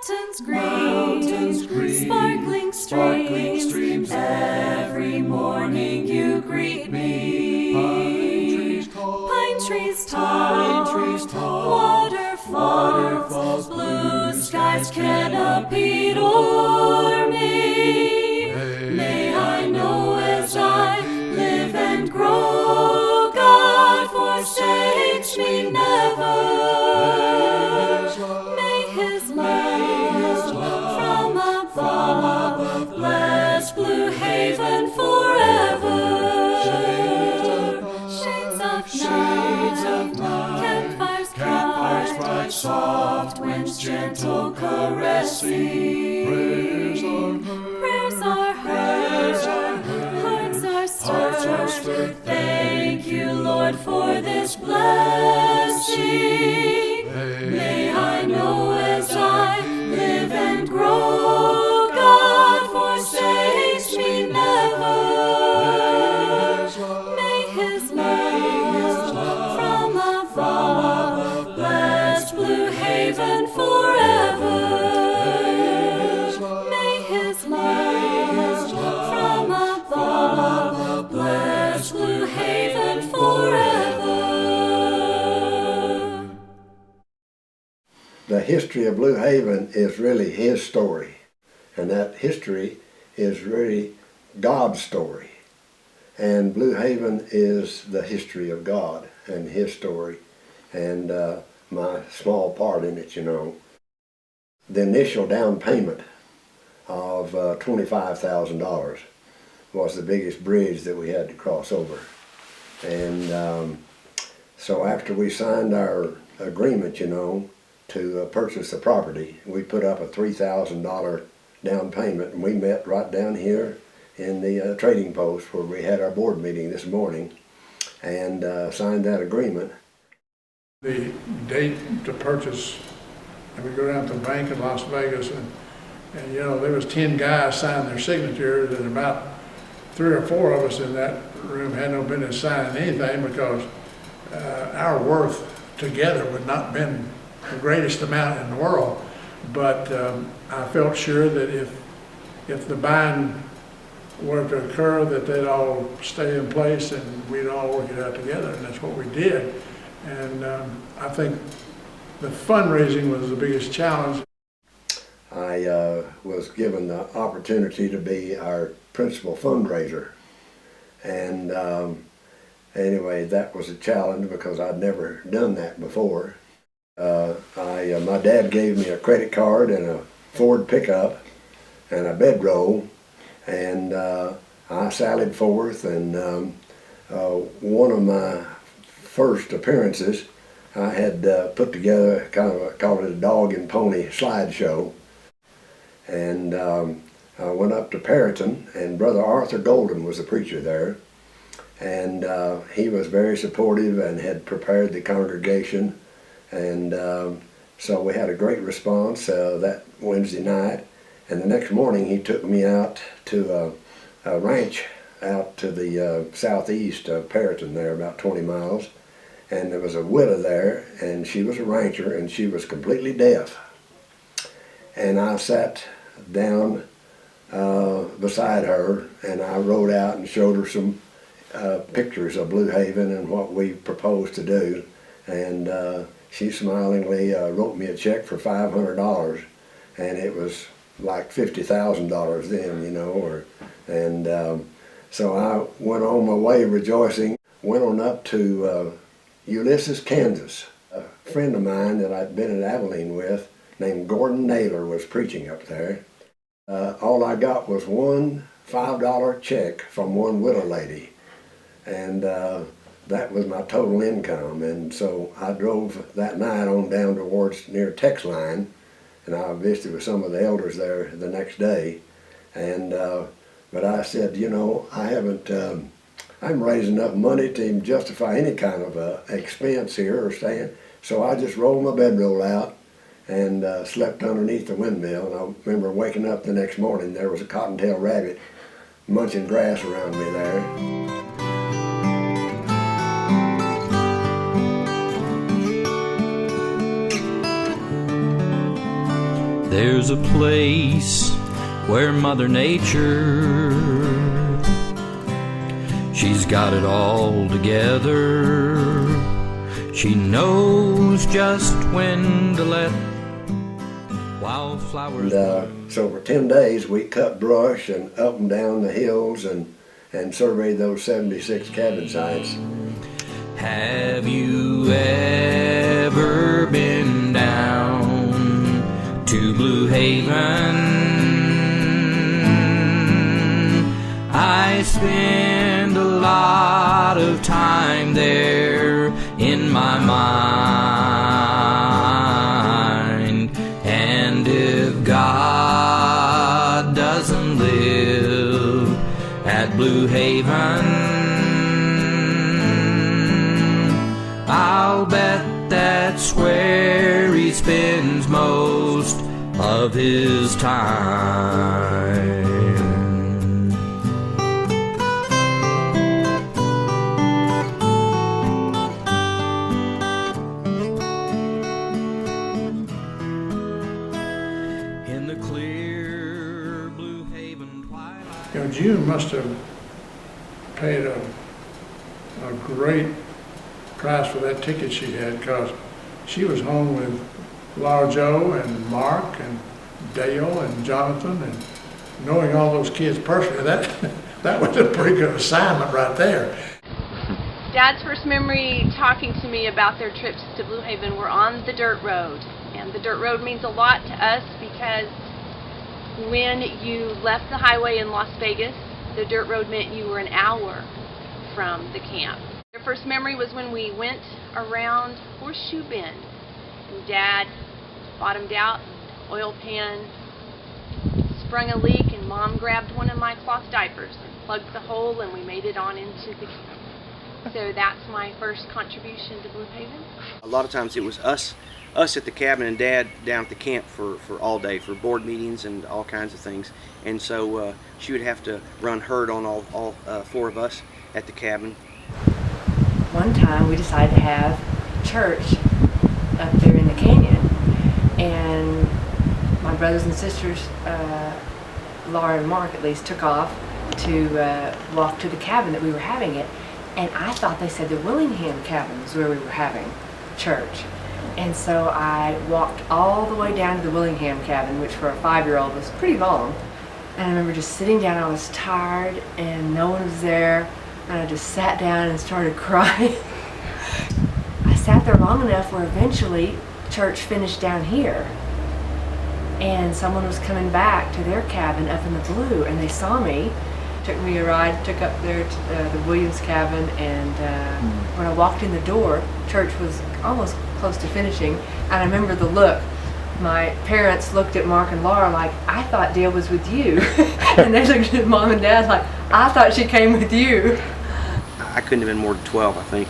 Mountains green, sparkling streams, every morning you greet me. Pine trees tall, waterfalls, blue skies canopied o'er me. May I know as I live and grow, God forsakes me never. May His love from above bless Blue Haven forever. Shades of night, campfires bright, soft winds gentle caressing. Prayers are heard, hearts are stirred. Thank you, Lord, for this blessing. May I know as I live and grow, God forsakes me never. May His love from above bless Blue Haven forever. May His love from above bless Blue Haven forever. The history of Blue Haven is really His story, and that history is really God's story. And Blue Haven is the history of God and His story, and my small part in it, you know. The initial down payment of $25,000 was the biggest bridge that we had to cross over. And so after we signed our agreement, you know, to purchase the property, we put up a $3,000 down payment, and we met right down here in the trading post where we had our board meeting this morning, and signed that agreement. The date to purchase, and we go down to the bank in Las Vegas, and you know, there was 10 guys signing their signatures, and about 3 or 4 of us in that room had no business signing anything, because our worth together would not have been the greatest amount in the world. But I felt sure that if the buying were to occur, that they'd all stay in place and we'd all work it out together, and that's what we did. And I think the fundraising was the biggest challenge. I was given the opportunity to be our principal fundraiser, and anyway, that was a challenge because I'd never done that before. My dad gave me a credit card and a Ford pickup and a bedroll, and I sallied forth, and one of my first appearances, I had put together kind of called it a dog and pony slideshow, and I went up to Perryton, and Brother Arthur Golden was the preacher there, and he was very supportive and had prepared the congregation, and so we had a great response that Wednesday night. And the next morning he took me out to a ranch out to the southeast of Perryton there, about 20 miles. And there was a widow there, and she was a rancher, and she was completely deaf. And I sat down beside her, and I wrote out and showed her some pictures of Blue Haven and what we proposed to do. And she smilingly wrote me a check for $500, and it was like $50,000 then, you know. So I went on my way rejoicing. Went on up to Ulysses, Kansas. A friend of mine that I'd been in Abilene with, named Gordon Naylor, was preaching up there. All I got was one $5 check from one widow lady, and that was my total income. And so I drove that night on down towards near Texline, and I visited with some of the elders there the next day. And but I said, you know, I'm raising enough money to even justify any kind of expense here or staying. So I just rolled my bedroll out and slept underneath the windmill. And I remember waking up the next morning, there was a cottontail rabbit munching grass around me there. There's a place where Mother Nature, she's got it all together. She knows just when to let wildflowers bloom. So for 10 days we cut brush and up and down the hills and surveyed those 76 cabin sites. Have you ever been down to Blue Haven? I spend a lot of time there in my mind. And if God doesn't live at Blue Haven, I'll bet that's where he spends most of his time. In the clear Blue Haven twilight. You know, June must have paid a great price for that ticket she had, because she was home with Laura Jo and Mark and Dale and Jonathan, and knowing all those kids personally, that was a pretty good assignment right there. Dad's first memory talking to me about their trips to Blue Haven were on the dirt road. And the dirt road means a lot to us because when you left the highway in Las Vegas, the dirt road meant you were an hour from the camp. Their first memory was when we went around Horseshoe Bend, and Dad bottomed out, oil pan sprung a leak, and Mom grabbed one of my cloth diapers and plugged the hole, and we made it on into the camp. So that's my first contribution to Blue Haven. A lot of times it was us at the cabin and Dad down at the camp for all day, for board meetings and all kinds of things. And so she would have to run herd on all four of us at the cabin. One time we decided to have church up there in the canyon, and my brothers and sisters, Laura and Mark at least, took off to walk to the cabin that we were having it, and I thought they said the Willingham cabin was where we were having church. And so I walked all the way down to the Willingham cabin, which for a 5-year-old was pretty long. And I remember just sitting down, I was tired and no one was there, and I just sat down and started crying. I sat there long enough where eventually church finished down here, and someone was coming back to their cabin up in the blue, and they saw me, took me a ride, took up there to the Williams cabin, and when I walked in the door, church was almost close to finishing, and I remember the look. My parents looked at Mark and Laura like, I thought Dale was with you. And they looked at Mom and Dad like, I thought she came with you. I couldn't have been more than 12, I think.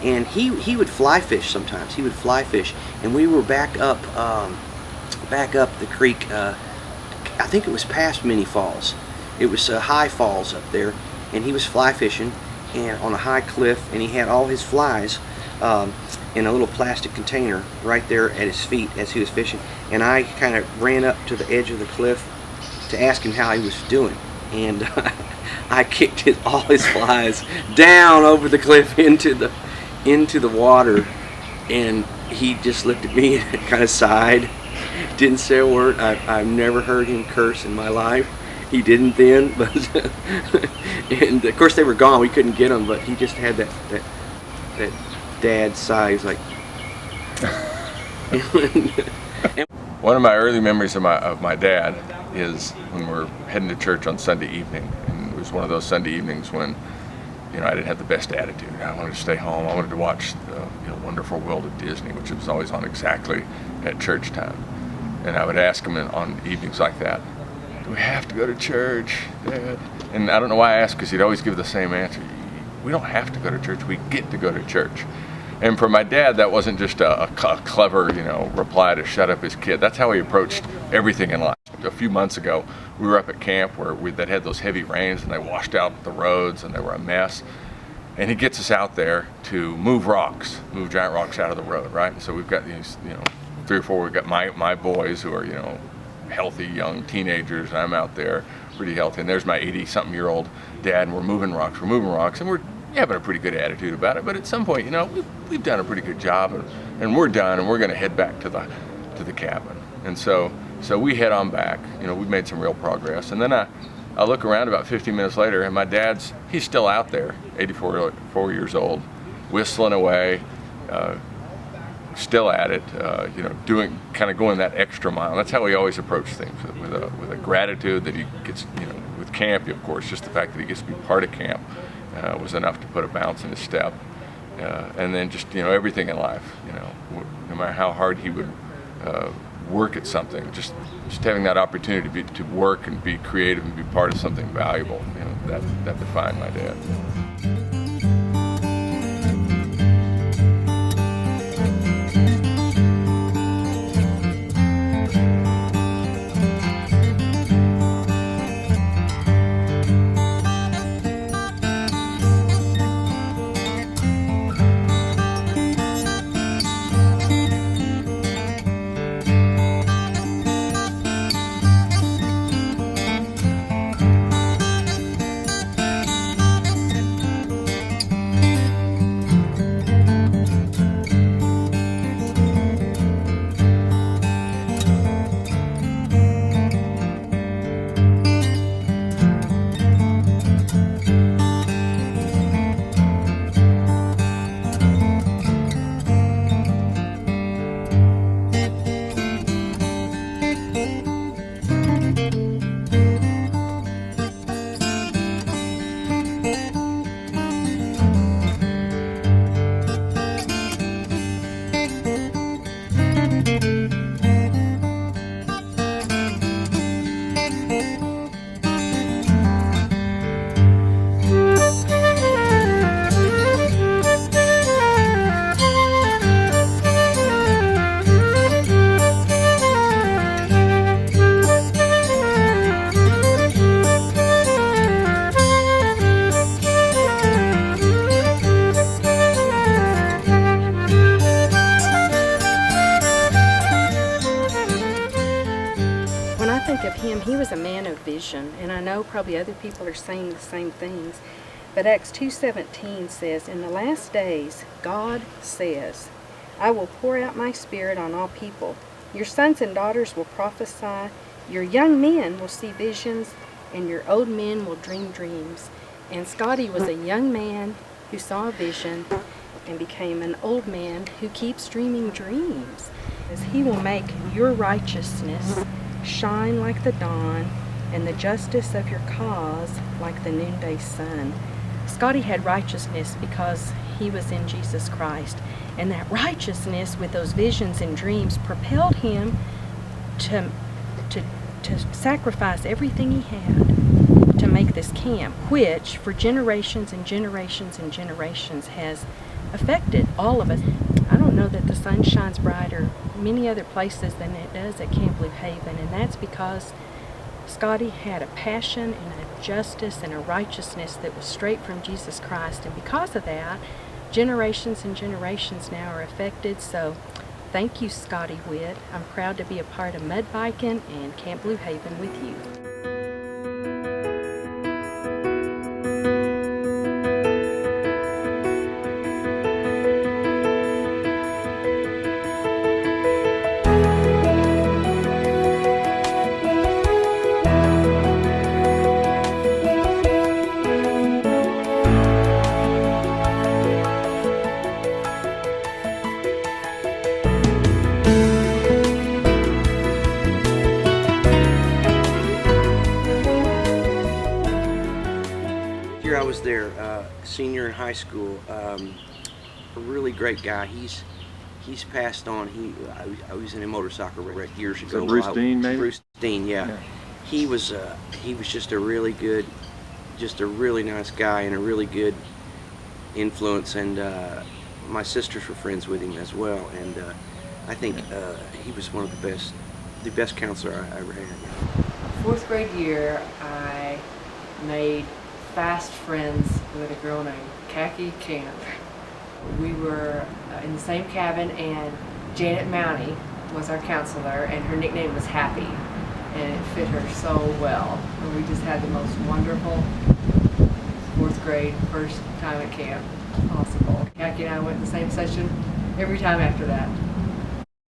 And he would fly fish sometimes. He would fly fish, and we were back up the creek. I think it was past Mini Falls. It was High Falls up there, and he was fly fishing and on a high cliff, and he had all his flies in a little plastic container right there at his feet as he was fishing. And I kind of ran up to the edge of the cliff to ask him how he was doing, and I kicked all his flies down over the cliff into the water, and he just looked at me and kind of sighed, didn't say a word. I've never heard him curse in my life. He didn't then, but and of course they were gone. We couldn't get them, but he just had that dad sigh. He's like. One of my early memories of my dad is when we're heading to church on Sunday evening, and it was one of those Sunday evenings when, you know, I didn't have the best attitude. I wanted to stay home. I wanted to watch the Wonderful World of Disney, which was always on exactly at church time. And I would ask him on evenings like that, do we have to go to church, Dad? And I don't know why I asked, because he'd always give the same answer. We don't have to go to church. We get to go to church. And for my dad, that wasn't just a clever, reply to shut up his kid. That's how he approached everything in life. A few months ago, we were up at camp that had those heavy rains, and they washed out the roads, and they were a mess. And he gets us out there to move giant rocks out of the road, right? And so we've got these, 3 or 4. We've got my boys who are, healthy young teenagers, and I'm out there pretty healthy, and there's my 80-something-year-old dad, and we're moving rocks, and we're having a pretty good attitude about it. But at some point, you know, we've done a pretty good job, and we're done, and we're going to head back to the cabin. And so we head on back. You know, we've made some real progress. And then I look around about 15 minutes later, and my he's still out there, 84 years old, whistling away, still at it, you know, going that extra mile. And that's how we always approach things, with a gratitude that he gets, you know, with camp, of course, just the fact that he gets to be part of camp was enough to put a bounce in his step. And then just, you know, everything in life, you know, no matter how hard he would work at something, just having that opportunity to work and be creative and be part of something valuable, you know, that defined my dad. He was a man of vision, and I know probably other people are saying the same things, but Acts 2:17 says, "In the last days, God says, I will pour out my spirit on all people. Your sons and daughters will prophesy, your young men will see visions, and your old men will dream dreams." And Scotty was a young man who saw a vision and became an old man who keeps dreaming dreams. As he will make your righteousness shine like the dawn, and the justice of your cause like the noonday sun. Scotty had righteousness because he was in Jesus Christ, and that righteousness with those visions and dreams propelled him to sacrifice everything he had to make this camp, which for generations and generations and generations has affected all of us. I don't know that the sun shines brighter many other places than it does at Camp Blue Haven, and that's because Scotty had a passion and a justice and a righteousness that was straight from Jesus Christ, and because of that, generations and generations now are affected. So thank you, Scotty Witt. I'm proud to be a part of mud biking and Camp Blue Haven with you. I was there, senior in high school. A really great guy. He's passed on. I was in a motorcycle wreck years ago. So Bruce Dean, maybe? Bruce Dean, yeah. He was just a really good, just a really nice guy and a really good influence. And my sisters were friends with him as well. And I think he was one of the best counselor I ever had. Fourth grade year, I made fast friends with a girl named Khaki Camp. We were in the same cabin, and Janet Mounty was our counselor, and her nickname was Happy. and it fit her so well. And we just had the most wonderful 4th grade first time at camp possible. Jackie and I went in the same session every time after that.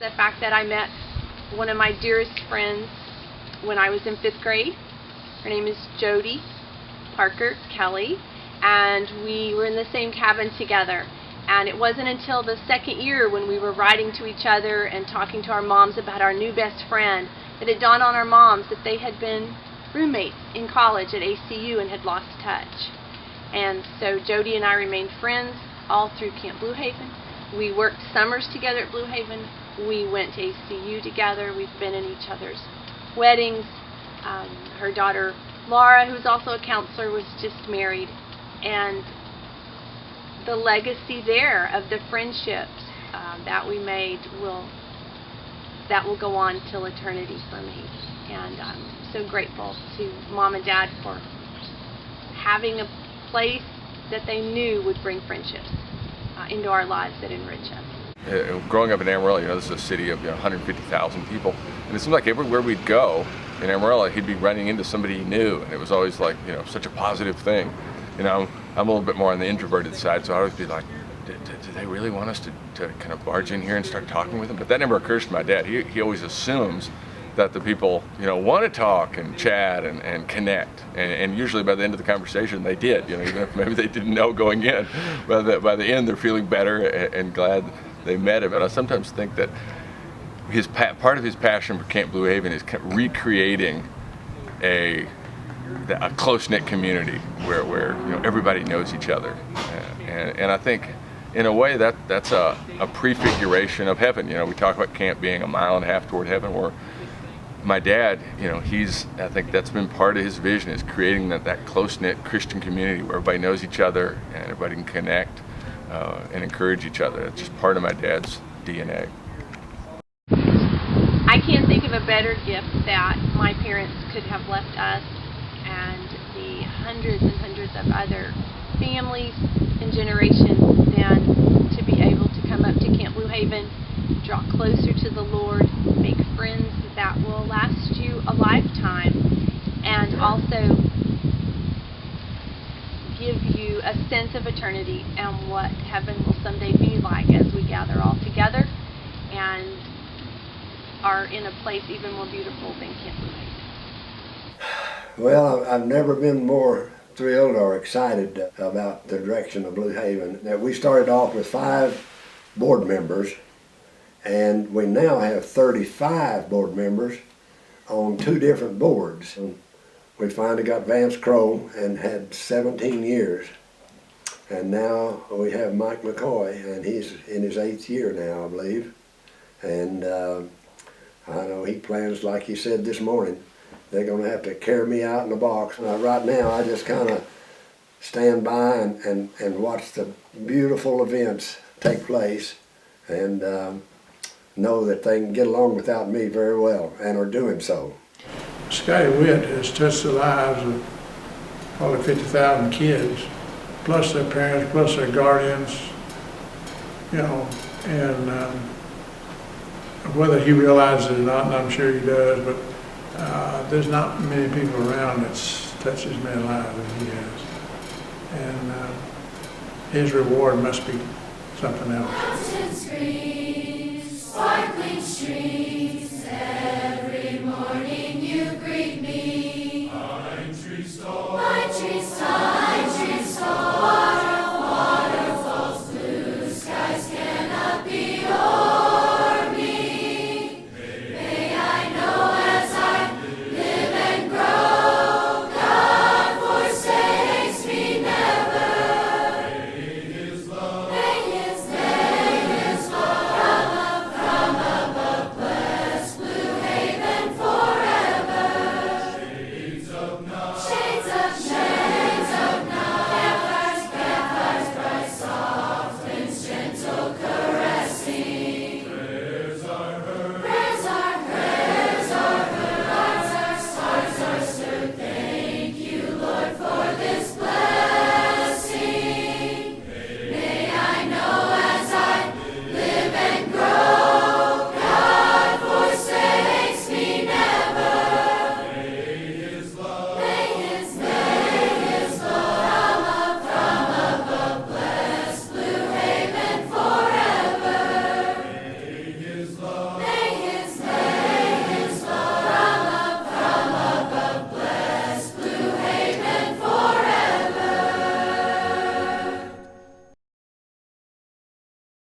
The fact that I met one of my dearest friends when I was in 5th grade. Her name is Jody Parker Kelly, and we were in the same cabin together. And it wasn't until the 2nd year when we were writing to each other and talking to our moms about our new best friend that it dawned on our moms that they had been roommates in college at ACU and had lost touch. And so Jody and I remained friends all through Camp Blue Haven. We worked summers together at Blue Haven. We went to ACU together. We've been in each other's weddings. Her daughter Laura, who's also a counselor, was just married. And the legacy there of the friendships that we made will go on till eternity for me. And I'm so grateful to Mom and Dad for having a place that they knew would bring friendships into our lives that enrich us. Growing up in Amarillo, this is a city of 150,000 people, and it seemed like everywhere we'd go in Amarillo, he'd be running into somebody he knew, and it was always like, such a positive thing. I'm a little bit more on the introverted side, so I'd always be like, do they really want us to kind of barge in here and start talking with them? But that never occurs to my dad. He always assumes that the people, want to talk and chat and connect. And usually by the end of the conversation, they did, even if maybe they didn't know going in. But by the end, they're feeling better and glad they met him. And I sometimes think that part of his passion for Camp Blue Haven is recreating a close-knit community where everybody knows each other. And I think, in a way, that's a prefiguration of heaven. We talk about camp being a mile and a half toward heaven, where my dad, I think that's been part of his vision, is creating that close-knit Christian community where everybody knows each other and everybody can connect and encourage each other. It's just part of my dad's DNA. I can't think of a better gift that my parents could have left us and the hundreds and hundreds of other families and generations than to be able to come up to Camp Blue Haven, draw closer to the Lord, make friends that will last you a lifetime, and also give you a sense of eternity and what heaven will someday be like as we gather all together and are in a place even more beautiful than Camp Blue Haven. Well, I've never been more thrilled or excited about the direction of Blue Haven. Now, we started off with 5 board members, and we now have 35 board members on 2 different boards. And we finally got Vance Crow and had 17 years. And now we have Mike McCoy, and he's in his 8th year now, I believe. And I know he plans, like he said this morning, they're going to have to carry me out in a box. Right now, I just kind of stand by and watch the beautiful events take place and know that they can get along without me very well and are doing so. Scotty Witt has touched the lives of probably 50,000 kids, plus their parents, plus their guardians, and whether he realizes it or not, and I'm sure he does, but there's not many people around that's touched as many lives as he has. And his reward must be something else. Mountain streams, sparkling streams.